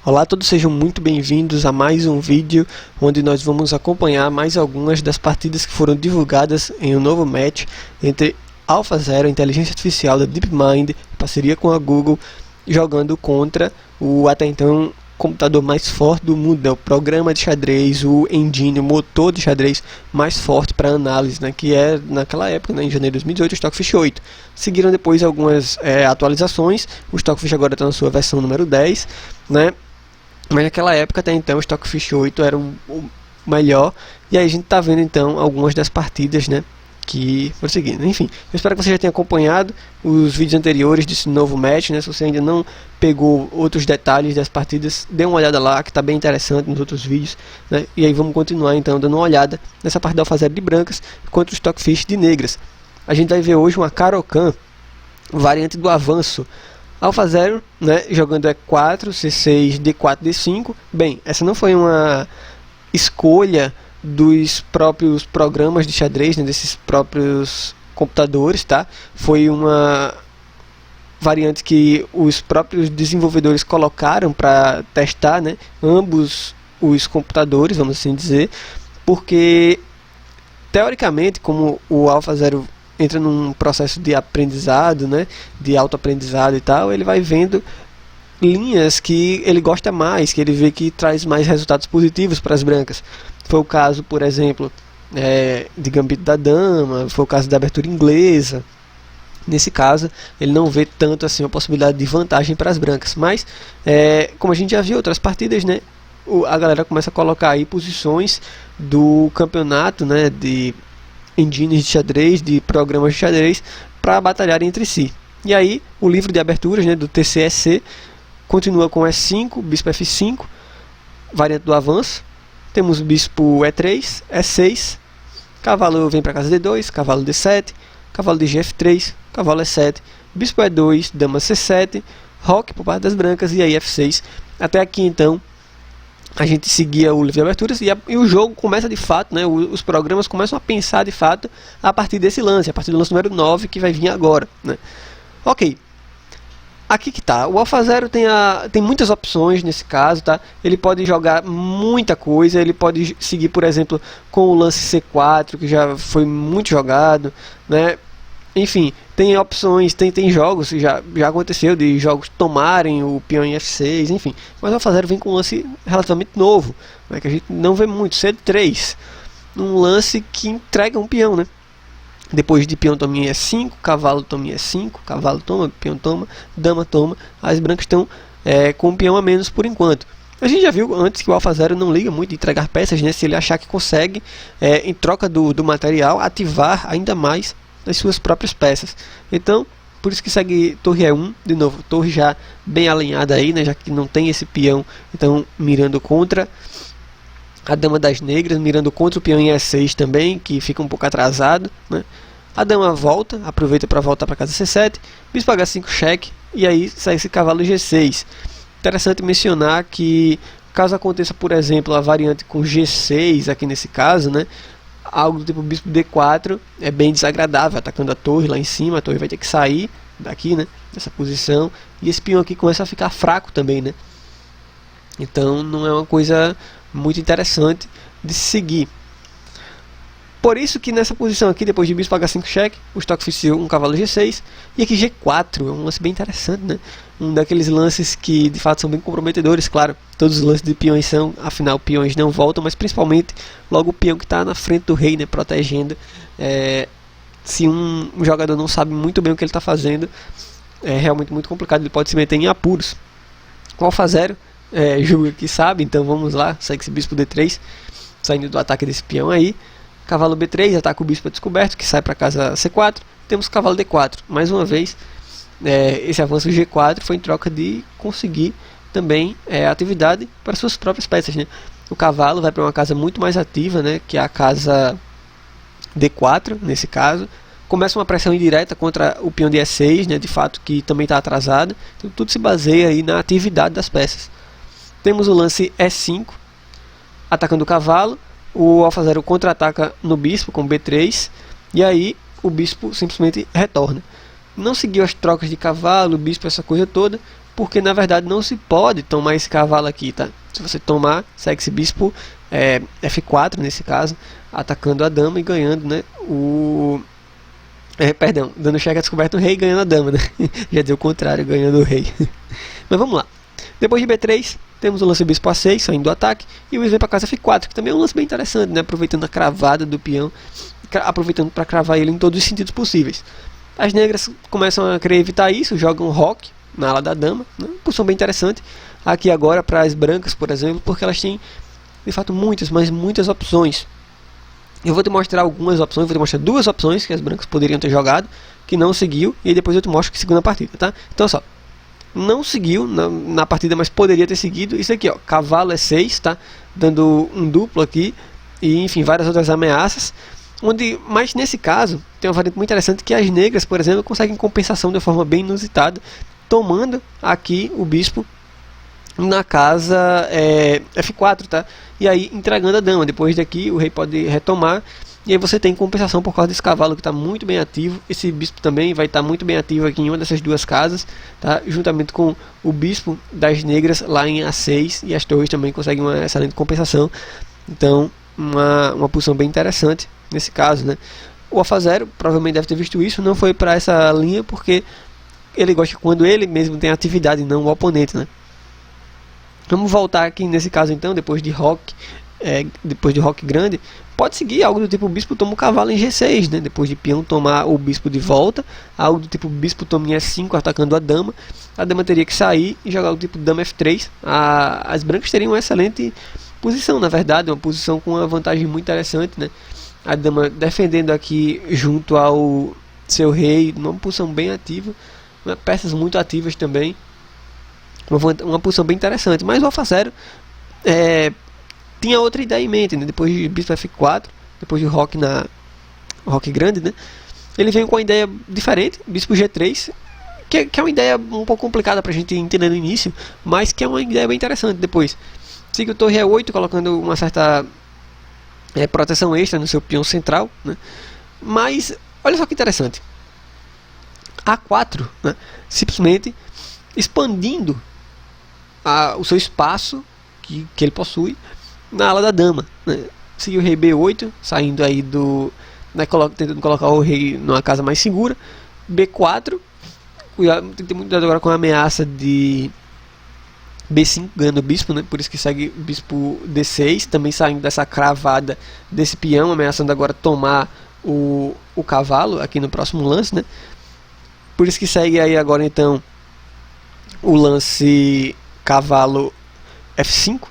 Olá a todos, sejam muito bem-vindos a mais um vídeo onde nós vamos acompanhar mais algumas das partidas que foram divulgadas em um novo match entre AlphaZero, inteligência artificial da DeepMind, em parceria com a Google, jogando contra o até então computador mais forte do mundo, né? O programa de xadrez, o engine, o motor de xadrez mais forte para análise, né? Que é naquela época, né? Em janeiro de 2018, o Stockfish 8. Seguiram depois algumas atualizações, o Stockfish agora está na sua versão número 10, né? Mas naquela época até então o Stockfish 8 era o melhor. E aí a gente está vendo então algumas das partidas, né, que foram seguindo. Enfim, eu espero que você já tenha acompanhado os vídeos anteriores desse novo match, né? Se você ainda não pegou outros detalhes das partidas, dê uma olhada lá, que está bem interessante nos outros vídeos, né? E aí vamos continuar então dando uma olhada nessa partida AlphaZero de brancas contra o Stockfish de negras. A gente vai ver hoje uma Caro-Kann, variante do avanço. AlphaZero, né, jogando E4, C6, D4, D5. Bem, essa não foi uma escolha dos próprios programas de xadrez, né, desses próprios computadores, tá? Foi uma variante que os próprios desenvolvedores colocaram para testar, né, ambos os computadores, vamos assim dizer, porque teoricamente, como o AlphaZero entra num processo de aprendizado, né, de autoaprendizado e tal, ele vai vendo linhas que ele gosta mais, que ele vê que traz mais resultados positivos para as brancas. Foi o caso, por exemplo, de Gambito da Dama, foi o caso da abertura inglesa. Nesse caso, ele não vê tanto assim a possibilidade de vantagem para as brancas, mas como a gente já viu outras partidas, né, a galera começa a colocar aí posições do campeonato, né, de engines de xadrez, de programas de xadrez, para batalhar entre si. E aí, o livro de aberturas, né, do TCEC continua com E5, bispo F5, variante do avanço. Temos bispo E3, E6, cavalo vem para casa D2, cavalo D7, cavalo de GF3, cavalo E7, bispo E2, dama C7, roque por parte das brancas e aí F6. Até aqui então a gente seguia o livro de aberturas e o jogo começa de fato, né, os programas começam a pensar de fato a partir desse lance, a partir do lance número 9 que vai vir agora, né? Ok, aqui que tá, o AlphaZero tem muitas opções nesse caso, tá? Ele pode jogar muita coisa, ele pode seguir, por exemplo, com o lance C4, que já foi muito jogado, né? Enfim, tem opções, tem jogos, já aconteceu de jogos tomarem o peão em F6, enfim. Mas o AlphaZero vem com um lance relativamente novo, né, que a gente não vê muito, C3. Um lance que entrega um peão, né? Depois de peão toma em E5, cavalo toma em E5, cavalo toma, peão toma, dama toma. As brancas estão com um peão a menos por enquanto. A gente já viu antes que o AlphaZero não liga muito de entregar peças, né? Se ele achar que consegue, em troca do material, ativar ainda mais as suas próprias peças. Então, por isso que segue torre E1, de novo, torre já bem alinhada aí, né, já que não tem esse peão, então mirando contra a dama das negras, mirando contra o peão em E6 também, que fica um pouco atrasado, né? A dama volta, aproveita para voltar para casa C7, bispo H5 cheque, e aí sai esse cavalo G6. Interessante mencionar que caso aconteça, por exemplo, a variante com G6 aqui nesse caso, né, algo do tipo bispo D4 é bem desagradável, atacando a torre lá em cima, a torre vai ter que sair daqui, né, dessa posição, e esse peão aqui começa a ficar fraco também, né? Então não é uma coisa muito interessante de se seguir. Por isso que nessa posição aqui, depois de bispo H5 cheque, o Stockfish um cavalo G6, e aqui G4, é um lance bem interessante, né? Um daqueles lances que de fato são bem comprometedores, claro, todos os lances de peões são, afinal peões não voltam, mas principalmente logo o peão que está na frente do rei, né, protegendo. Se um jogador não sabe muito bem o que ele está fazendo, é realmente muito complicado, ele pode se meter em apuros. O AlphaZero julga que sabe, então vamos lá, segue esse bispo D3, saindo do ataque desse peão aí. Cavalo B3, ataca o bispo descoberto, que sai para casa C4. Temos cavalo D4. Mais uma vez, esse avanço G4 foi em troca de conseguir também atividade para suas próprias peças, né? O cavalo vai para uma casa muito mais ativa, né, que é a casa D4, nesse caso. Começa uma pressão indireta contra o peão de E6, né, de fato, que também está atrasado. Então tudo se baseia aí na atividade das peças. Temos o lance E5, atacando o cavalo. O AlphaZero contra-ataca no bispo com B3, e aí o bispo simplesmente retorna. Não seguiu as trocas de cavalo, bispo, essa coisa toda, porque na verdade não se pode tomar esse cavalo aqui, tá? Se você tomar, segue esse bispo F4 nesse caso, atacando a dama e ganhando, né, perdão, dando cheque à descoberta o rei e ganhando a dama, né? Já deu o contrário, ganhando o rei. Mas vamos lá. Depois de B3, temos o lance bispo A6, saindo do ataque, e o bispo vem para casa F4, que também é um lance bem interessante, né? Aproveitando a cravada do peão, aproveitando para cravar ele em todos os sentidos possíveis. As negras começam a querer evitar isso, jogam roque na ala da dama, né? Posição bem interessante. Aqui agora para as brancas, por exemplo, porque elas têm, de fato, muitas, mas muitas opções. Eu vou te mostrar algumas opções, vou te mostrar duas opções que as brancas poderiam ter jogado, que não seguiu, e depois eu te mostro que seguiu na partida, tá? Então, só, não seguiu na partida, mas poderia ter seguido. Isso aqui, ó, cavalo E6, tá? Dando um duplo aqui, e enfim, várias outras ameaças. Mas nesse caso, tem uma variante muito interessante que as negras, por exemplo, conseguem compensação de uma forma bem inusitada, tomando aqui o bispo na casa F4, tá? E aí entregando a dama. Depois daqui o rei pode retomar, e aí você tem compensação por causa desse cavalo que está muito bem ativo. Esse bispo também vai estar muito bem ativo aqui em uma dessas duas casas, tá? Juntamente com o bispo das negras lá em A6, e as torres também conseguem uma excelente compensação. Então uma posição bem interessante nesse caso, né? O AlphaZero provavelmente deve ter visto isso, não foi para essa linha porque ele gosta quando ele mesmo tem atividade e não o oponente, né? Vamos voltar aqui nesse caso então, depois de roque grande, pode seguir algo do tipo bispo toma o cavalo em G6, né? Depois de peão tomar o bispo de volta, algo do tipo bispo toma em E5 atacando a dama teria que sair e jogar o tipo dama F3. As brancas teriam uma excelente posição, na verdade, uma posição com uma vantagem muito interessante, né? A dama defendendo aqui junto ao seu rei, numa posição bem ativa, peças muito ativas também, uma posição bem interessante. Mas o AlphaZero tinha outra ideia em mente, né? Depois de bispo F4, depois de roque grande, né? Ele veio com uma ideia diferente, bispo G3, que é uma ideia um pouco complicada para a gente entender no início, mas que é uma ideia bem interessante depois. Siga o torre E8, colocando uma certa proteção extra no seu peão central, né? Mas olha só que interessante, A4, né? Simplesmente expandindo o seu espaço que ele possui na ala da dama, né? Seguiu o rei B8, saindo aí tentando colocar o rei numa casa mais segura. B4, tem que ter muito cuidado agora com a ameaça de B5 ganhando o bispo, né? Por isso que segue o bispo D6, também saindo dessa cravada desse peão, ameaçando agora tomar o cavalo aqui no próximo lance, né? Por isso que segue aí agora então o lance cavalo F5.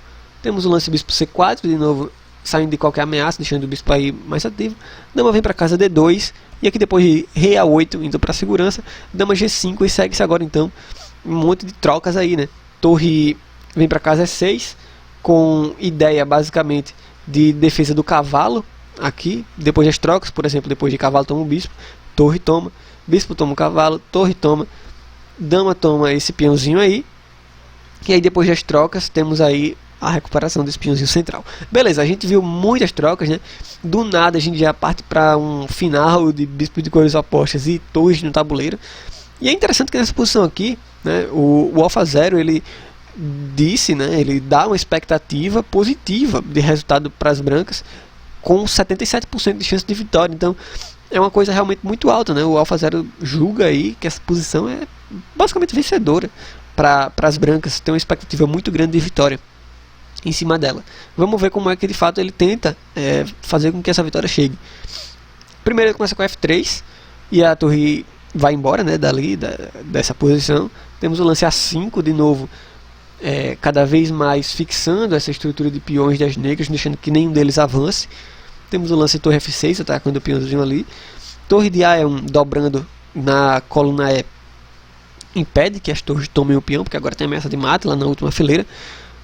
Temos o lance bispo C4, de novo saindo de qualquer ameaça, deixando o bispo aí mais ativo. Dama vem para casa D2, e aqui depois de rei A8 indo para segurança, dama G5, e segue-se agora então um monte de trocas aí, né? Torre vem para casa E6, com ideia basicamente de defesa do cavalo aqui, depois das trocas, por exemplo, depois de cavalo toma o bispo, torre toma, bispo toma o cavalo, torre toma, dama toma esse peãozinho aí, e aí depois das trocas temos aí a recuperação desse peãozinho central. Beleza, a gente viu muitas trocas, né? Do nada a gente já parte para um final de bispo de cores opostas e torres no tabuleiro. E é interessante que nessa posição aqui, né, o AlphaZero ele disse, né, ele dá uma expectativa positiva de resultado para as brancas, com 77% de chance de vitória. Então é uma coisa realmente muito alta, né? O AlphaZero julga aí que essa posição é basicamente vencedora para as brancas, tem uma expectativa muito grande de vitória em cima dela. Vamos ver como é que de fato ele tenta fazer com que essa vitória chegue. Primeiro ele começa com F3 e a torre vai embora, né, dessa posição. Temos o lance A5 de novo, cada vez mais fixando essa estrutura de peões das negras, deixando que nenhum deles avance. Temos o lance torre F6, atacando o peãozinho ali. Torre de A1 dobrando na coluna E, impede que as torres tomem o peão, porque agora tem ameaça de mate lá na última fileira.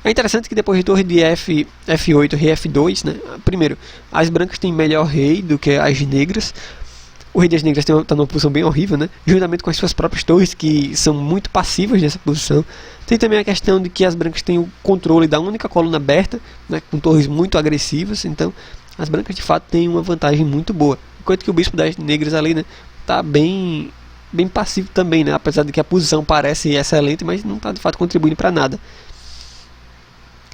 É interessante que depois de torre de F8, rei F2, né? Primeiro, as brancas têm melhor rei do que as negras. O rei das negras está numa posição bem horrível, né? Juntamente com as suas próprias torres, que são muito passivas nessa posição. Tem também a questão de que as brancas têm o controle da única coluna aberta, né? Com torres muito agressivas. Então, as brancas de fato têm uma vantagem muito boa. Enquanto que o bispo das negras ali, né, tá bem bem passivo também, né? Apesar de que a posição parece excelente, mas não está de fato contribuindo para nada.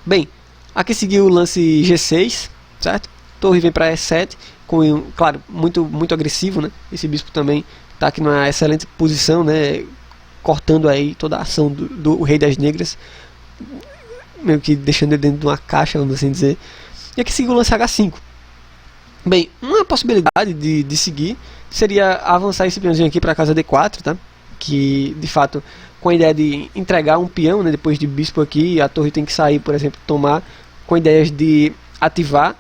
Bem, aqui seguiu o lance G6, certo? Torre vem para E7, com, claro, muito agressivo, né? Esse bispo também está aqui numa excelente posição, né? Cortando aí toda a ação do rei das negras, meio que deixando ele dentro de uma caixa, vamos assim dizer. E aqui seguiu o lance H5. Bem, uma possibilidade de seguir seria avançar esse peãozinho aqui para a casa D4, tá? Que de fato, com a ideia de entregar um peão, né, depois de bispo aqui, a torre tem que sair, por exemplo, tomar, com ideias de ativar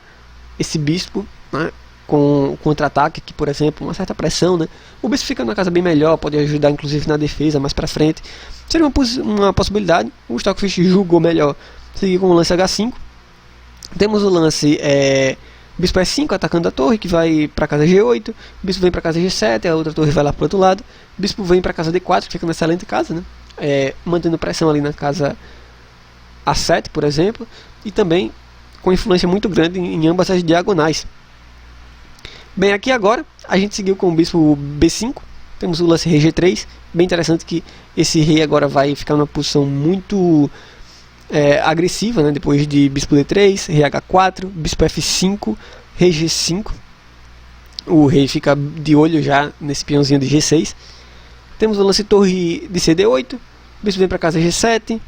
esse bispo, né, com contra-ataque aqui, por exemplo, uma certa pressão, né? O bispo fica numa casa bem melhor, pode ajudar inclusive na defesa mais para frente. Seria uma possibilidade. O Stockfish julgou melhor seguir com o lance H5. Temos o lance bispo E5 atacando a torre, que vai para casa G8. Bispo vem para casa G7, a outra torre vai lá para o outro lado. Bispo vem para casa D4, que fica numa excelente casa, né? Mantendo pressão ali na casa A7, por exemplo. E também com influência muito grande em ambas as diagonais. Bem, aqui agora a gente seguiu com o bispo B5. Temos o lance rei G3. Bem interessante que esse rei agora vai ficar numa posição muito agressiva, né? Depois de bispo D3, rei H4, bispo F5, rei G5. O rei fica de olho já nesse peãozinho de G6. Temos o lance torre de CD8, bispo vem para casa G7,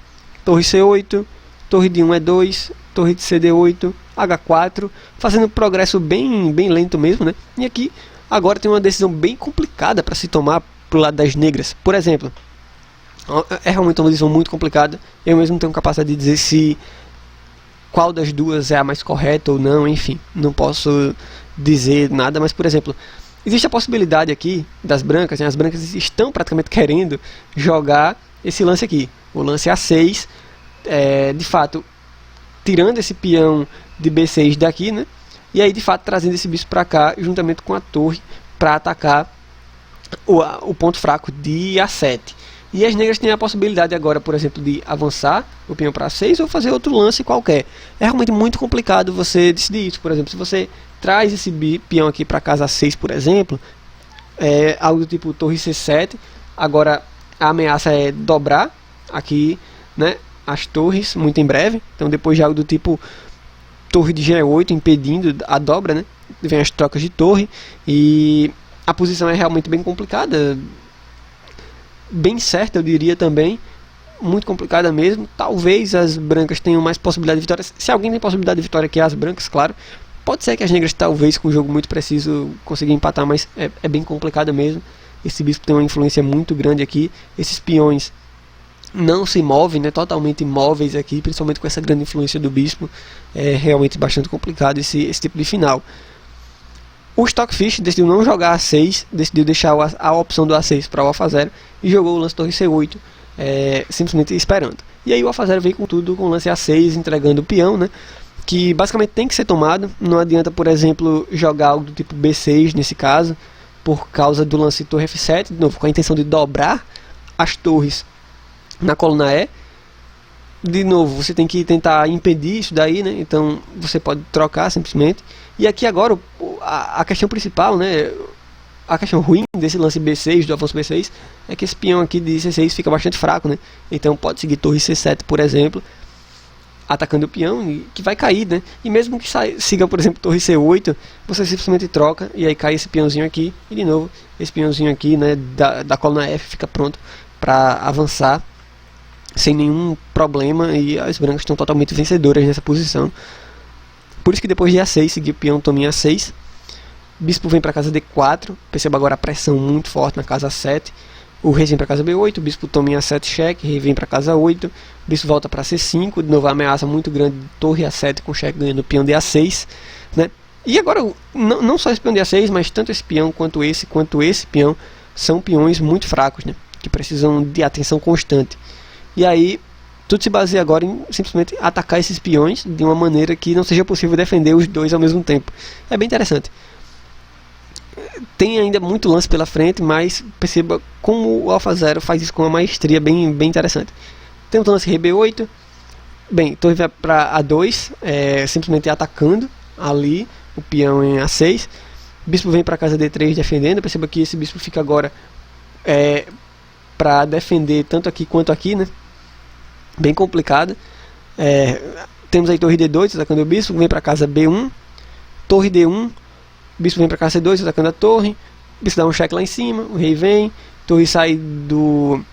torre C8, torre de 1 E2, torre de CD8, H4, fazendo progresso bem lento mesmo, né? E aqui agora tem uma decisão bem complicada para se tomar pro lado das negras. Por exemplo, é realmente uma decisão muito complicada. Eu mesmo não tenho capacidade de dizer qual das duas é a mais correta ou não, enfim, não posso dizer nada, mas por exemplo, existe a possibilidade aqui das brancas, né? As brancas estão praticamente querendo jogar esse lance aqui, o lance A6, de fato, tirando esse peão de B6 daqui, né? E aí de fato trazendo esse bispo para cá, juntamente com a torre, para atacar o ponto fraco de A7. E as negras têm a possibilidade agora, por exemplo, de avançar o peão para A6 ou fazer outro lance qualquer. É realmente muito complicado você decidir isso. Por exemplo, se você traz esse peão aqui para casa A6, por exemplo, algo do tipo torre C7, agora a ameaça é dobrar aqui, né, as torres muito em breve. Então depois de algo do tipo torre de G8 impedindo a dobra, né, vem as trocas de torre e a posição é realmente bem complicada, bem certa, eu diria também, muito complicada mesmo. Talvez as brancas tenham mais possibilidade de vitória. Se alguém tem possibilidade de vitória, que é as brancas, claro. Pode ser que as negras, talvez, com um jogo muito preciso, consigam empatar, mas é bem complicado mesmo. Esse bispo tem uma influência muito grande aqui. Esses peões não se movem, né, totalmente imóveis aqui, principalmente com essa grande influência do bispo. É realmente bastante complicado esse tipo de final. O Stockfish decidiu não jogar A6, decidiu deixar a opção do A6 para o Alfa Zero e jogou o lance torre C8, simplesmente esperando. E aí o Alfa Zero veio com tudo, com o lance A6, entregando o peão, né, que basicamente tem que ser tomado. Não adianta, por exemplo, jogar algo do tipo B6 nesse caso, por causa do lance torre F7, de novo, com a intenção de dobrar as torres na coluna E. De novo, você tem que tentar impedir isso daí, né? Então você pode trocar simplesmente. E aqui agora a questão principal, né? A questão ruim desse lance B6, do avanço B6, é que esse peão aqui de C6 fica bastante fraco, né? Então pode seguir torre C7, por exemplo, atacando o peão, que vai cair, né? E mesmo que siga, por exemplo, torre C8, você simplesmente troca e aí cai esse peãozinho aqui. E de novo, esse peãozinho aqui, né, da coluna F fica pronto para avançar sem nenhum problema, e as brancas estão totalmente vencedoras nessa posição. Por isso que depois de A6, seguir o peão toma em A6, bispo vem para casa D4, perceba agora a pressão muito forte na casa 7, o rei vem para casa B8, bispo toma em A7 cheque, rei vem para casa 8, bispo volta para C5, de novo a ameaça muito grande de torre A7 com cheque ganhando o peão de A6, né? E agora, não só esse peão de A6, mas tanto esse peão quanto esse peão são peões muito fracos, né? Que precisam de atenção constante. E aí, tudo se baseia agora em simplesmente atacar esses peões de uma maneira que não seja possível defender os dois ao mesmo tempo. É bem interessante. Tem ainda muito lance pela frente, mas perceba como o Alfa Zero faz isso com uma maestria bem interessante. Tem o lance rei B8. Bem, torre vai para A2, simplesmente atacando ali o peão em A6. Bispo vem para casa D3 defendendo. Perceba que esse bispo fica agora para defender tanto aqui quanto aqui, né? Bem complicada. Temos aí torre D2 atacando o bispo, vem para casa B1, torre D1, bispo vem para casa C2 atacando a torre, bispo dá um cheque lá em cima, o rei vem, torre sai do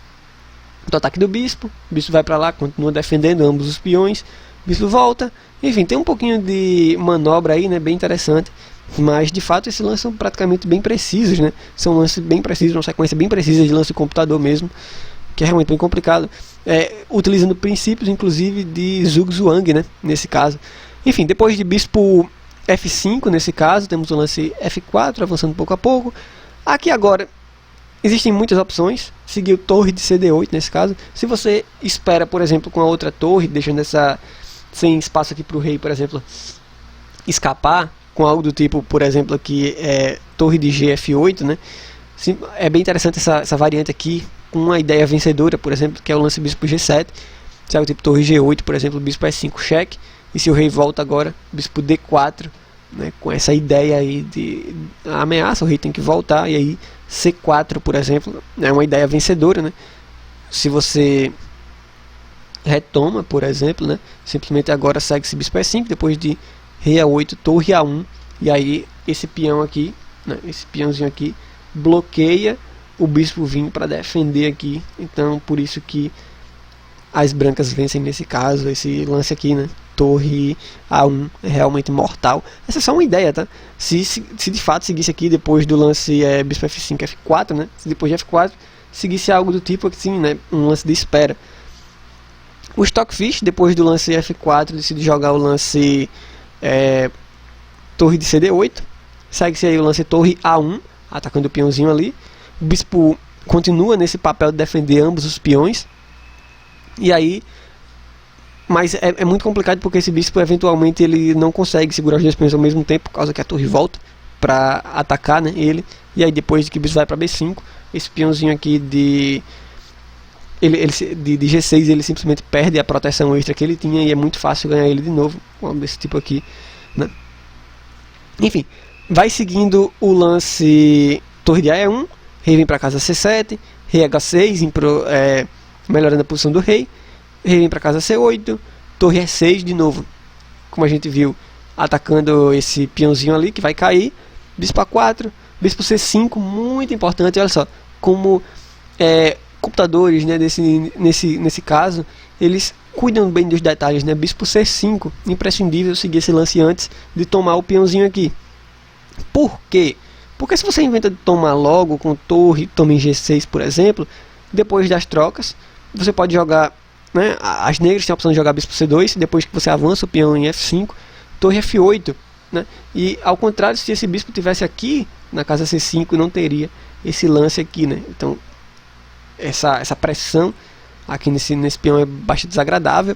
ataque do bispo vai para lá, continua defendendo ambos os peões, bispo volta, enfim, tem um pouquinho de manobra aí, né, bem interessante, mas de fato esses lances são praticamente bem precisos, né, são lances bem precisos, uma sequência bem precisa de lance de computador mesmo, que é realmente bem complicado, utilizando princípios inclusive de Zhuge Zhuang, né, nesse caso. Enfim, depois de bispo F5 nesse caso, temos o lance F4 avançando pouco a pouco. Aqui agora existem muitas opções, seguir torre de CD8 nesse caso. Se você espera, por exemplo, com a outra torre, deixando essa sem espaço aqui para o rei, por exemplo, escapar, com algo do tipo, por exemplo, aqui torre de GF8, né? É bem interessante essa variante aqui, com uma ideia vencedora, por exemplo, que é o lance bispo G7, se é o tipo torre G8, por exemplo, bispo E5 cheque, e se o rei volta agora, bispo D4, né, com essa ideia aí de ameaça, o rei tem que voltar, e aí C4, por exemplo, é uma ideia vencedora, né? Se você retoma, por exemplo, né, simplesmente agora segue esse bispo E5, depois de rei A8, torre A1, e aí esse peão aqui, né, esse peãozinho aqui, bloqueia o bispo vir para defender aqui, então por isso que as brancas vencem nesse caso, esse lance aqui, né? Torre A1 é realmente mortal. Essa é só uma ideia, tá? Se de fato seguisse aqui depois do lance bispo F5, F4, né? Se depois de F4 seguisse algo do tipo assim, né? Um lance de espera. O Stockfish, depois do lance F4, decide jogar o lance torre de CD8. Segue-se aí o lance torre A1, atacando o peãozinho ali. O bispo continua nesse papel de defender ambos os peões. E aí, mas é muito complicado porque esse bispo eventualmente ele não consegue segurar os dois peões ao mesmo tempo, por causa que a torre volta para atacar, né, ele. E aí depois de que o bispo vai para B5, esse peãozinho aqui de G6 ele simplesmente perde a proteção extra que ele tinha e é muito fácil ganhar ele de novo, como desse tipo aqui, né? Enfim, vai seguindo o lance torre de A1, rei vem para casa C7, rei H6, melhorando a posição do rei, rei vem para casa C8, torre E6 de novo, como a gente viu, atacando esse peãozinho ali que vai cair, bispo A4, bispo C5, muito importante, olha só, como computadores, né, nesse caso, eles cuidam bem dos detalhes, né, bispo C5, imprescindível seguir esse lance antes de tomar o peãozinho aqui. Por quê? Porque se você inventa de tomar logo com torre, toma em G6, por exemplo, depois das trocas, você pode jogar, né, as negras têm a opção de jogar bispo C2, depois que você avança o peão em F5, torre F8, né, e ao contrário, se esse bispo tivesse aqui na casa C5, não teria esse lance aqui, né, então essa pressão aqui nesse peão é bastante desagradável,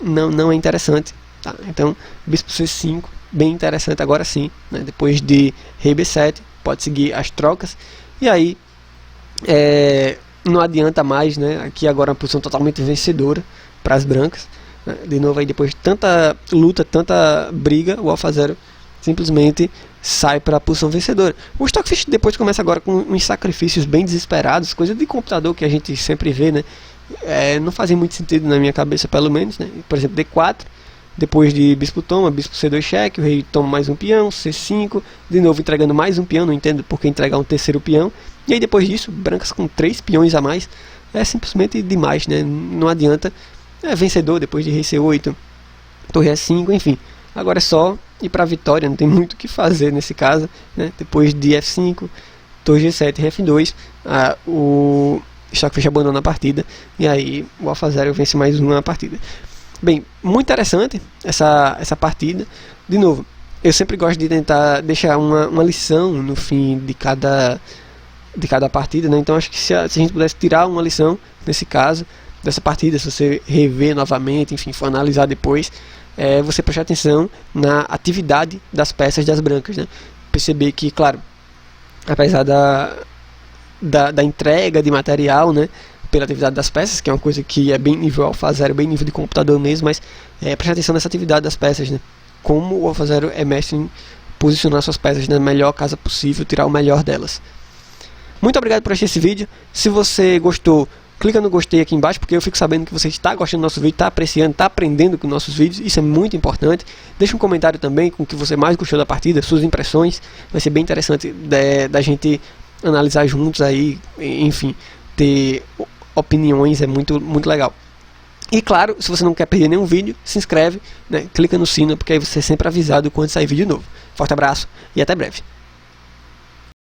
não é interessante, tá? Então bispo C5, bem interessante agora sim, né, depois de rei B7, pode seguir as trocas, e aí não adianta mais, né? Aqui agora uma posição totalmente vencedora para as brancas, né? De novo aí depois de tanta luta, tanta briga, o AlphaZero simplesmente sai para a posição vencedora. O Stockfish depois começa agora com uns sacrifícios bem desesperados, coisa de computador que a gente sempre vê, né? Não fazem muito sentido na minha cabeça, pelo menos, né? Por exemplo, D4, depois de bispo toma, bispo C2 cheque, o rei toma mais um peão, C5, de novo entregando mais um peão, não entendo por que entregar um terceiro peão. E aí depois disso, brancas com 3 peões a mais, é simplesmente demais, né? Não adianta, vencedor depois de rei C8, torre E5, enfim. Agora é só ir para a vitória, não tem muito o que fazer nesse caso, né? Depois de F5, torre G7 e F2, o Stockfish abandona a partida, e aí o AlphaZero vence mais uma partida. Bem, muito interessante essa partida. De novo, eu sempre gosto de tentar deixar uma lição no fim de cada partida, né? Então acho que se a gente pudesse tirar uma lição nesse caso dessa partida, se você rever novamente, enfim, for analisar depois, você prestar atenção na atividade das peças das brancas, né? Perceber que, claro, apesar da entrega de material, né, pela atividade das peças, que é uma coisa que é bem nível AlphaZero, bem nível de computador mesmo, mas prestar atenção nessa atividade das peças, né? Como o AlphaZero é mestre em posicionar suas peças na melhor casa possível, tirar o melhor delas. Muito obrigado por assistir esse vídeo. Se você gostou, clica no gostei aqui embaixo, porque eu fico sabendo que você está gostando do nosso vídeo, está apreciando, está aprendendo com nossos vídeos. Isso é muito importante. Deixa um comentário também com o que você mais gostou da partida, suas impressões. Vai ser bem interessante da gente analisar juntos aí, enfim, ter opiniões, é muito legal. E claro, se você não quer perder nenhum vídeo, se inscreve, né? Clica no sino, porque aí você é sempre avisado quando sair vídeo novo. Forte abraço e até breve.